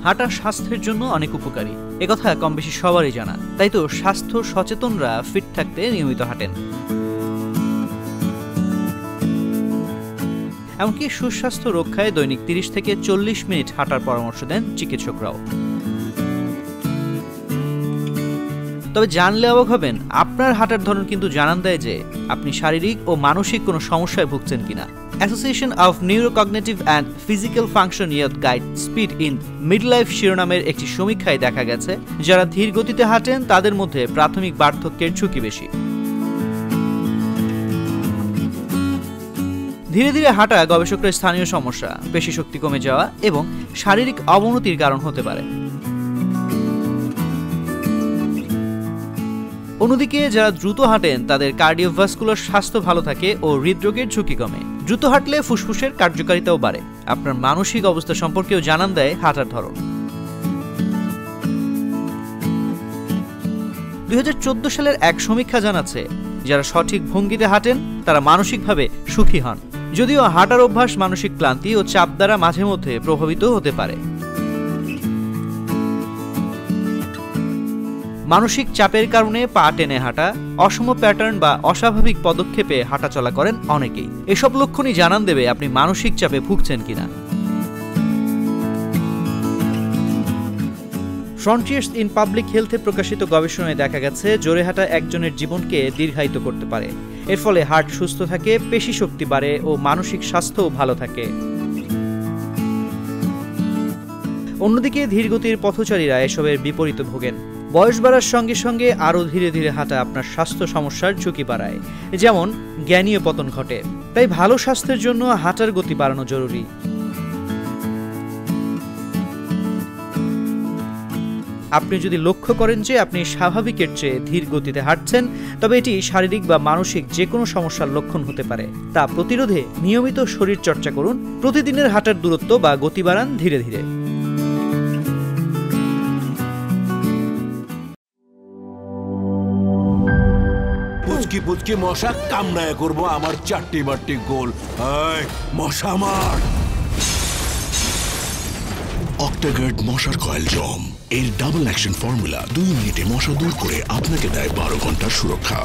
হাঁটা স্বাস্থ্যের জন্য অনেক উপকারী, একথা কম বেশি সবারই জানা। তাই তো স্বাস্থ্য সচেতনরা ফিট থাকতে নিয়মিত হাঁটেন। এমনকি সুস্বাস্থ্য রক্ষায় দৈনিক 30 থেকে 40 মিনিট হাঁটার পরামর্শ দেন চিকিৎসকরাও। তবে জানলে অবাক হবেন, আপনার হাঁটার ধরন কিন্তু জানান দেয় যে আপনি শারীরিক ও মানসিক কোনো সমস্যায় ভুগছেন কিনা। Association of neurocognitive and physical function with gait speed in midlife শিরোনামের একটি সমীক্ষায় দেখা গেছে, যারা ধীর গতিতে হাঁটেন তাদের মধ্যে প্রাথমিক বার্ধক্যের ঝুঁকি বেশি। ধীরে ধীরে হাঁটা গবেষকরা স্থানীয় সমস্যা, পেশিশক্তি কমে যাওয়া এবং শারীরিক অবনতির কারণ হতে পারে। অন্যদিকে যারা দ্রুত হাঁটেন তাদের কার্ডিওভাস্কুলার স্বাস্থ্য ভালো থাকে ও হৃদরোগের ঝুঁকি কমে। দ্রুত হাঁটলে ফুসফুসের কার্যকারিতাও বাড়ে। আপনার মানসিক অবস্থা সম্পর্কেও জানান দেয় হাঁটার ধরন। 2014 সালের এক সমীক্ষা জানাচ্ছে, যারা সঠিক ভঙ্গিতে হাঁটেন তারা মানসিকভাবে সুখী হন। যদিও হাঁটার অভ্যাস মানসিক ক্লান্তি ও চাপ দ্বারা মাঝে মধ্যে প্রভাবিত হতে পারে। মানসিক চাপের কারণে পা টেনে হাঁটা, অসম প্যাটার্ন বা অস্বাভাবিক পদক্ষেপে হাঁটাচলা করেন অনেকেই। এসব লক্ষণই জানান দেবে আপনি মানসিক চাপে ভুগছেন কিনা। ফ্রন্টিয়ার্স ইন পাবলিক হেলথে প্রকাশিত গবেষণায় দেখা গেছে, জোরে হাঁটা একজনের জীবনকে দীর্ঘায়িত করতে পারে। এর ফলে হার্ট সুস্থ থাকে, পেশি শক্তি বাড়ে ও মানসিক স্বাস্থ্যও ভালো থাকে। অন্যদিকে ধীরগতির পথচারীরা এসবের বিপরীত ভোগেন। বয়স বাড়ার সঙ্গে সঙ্গে আরও ধীরে ধীরে হাঁটা আপনার স্বাস্থ্য সমস্যার ঝুঁকি বাড়ায়, যেমন জ্ঞানীয় পতন ঘটে। তাই ভালো স্বাস্থ্যের জন্য হাঁটার গতি বাড়ানো জরুরি। আপনি যদি লক্ষ্য করেন যে আপনি স্বাভাবিকের চেয়ে ধীর গতিতে হাঁটছেন, তবে এটি শারীরিক বা মানসিক যে কোনো সমস্যার লক্ষণ হতে পারে। তা প্রতিরোধে নিয়মিত শরীর চর্চা করুন। প্রতিদিনের হাঁটার দূরত্ব বা গতি বাড়ান ধীরে ধীরে। পুচকি মশা কামড়ায় করবো আমার চারটি বারটি গোল। মশা মার। অক্টাগার্ড মশার কয়েল জম এর ডাবল অ্যাকশন ফর্মুলা 2 মিনিটে মশা দূর করে আপনাকে দেয় 12 ঘন্টার সুরক্ষা।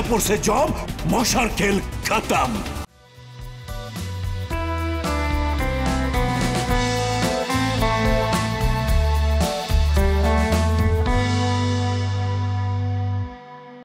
পড়ছে জম, মশার খেল খতম।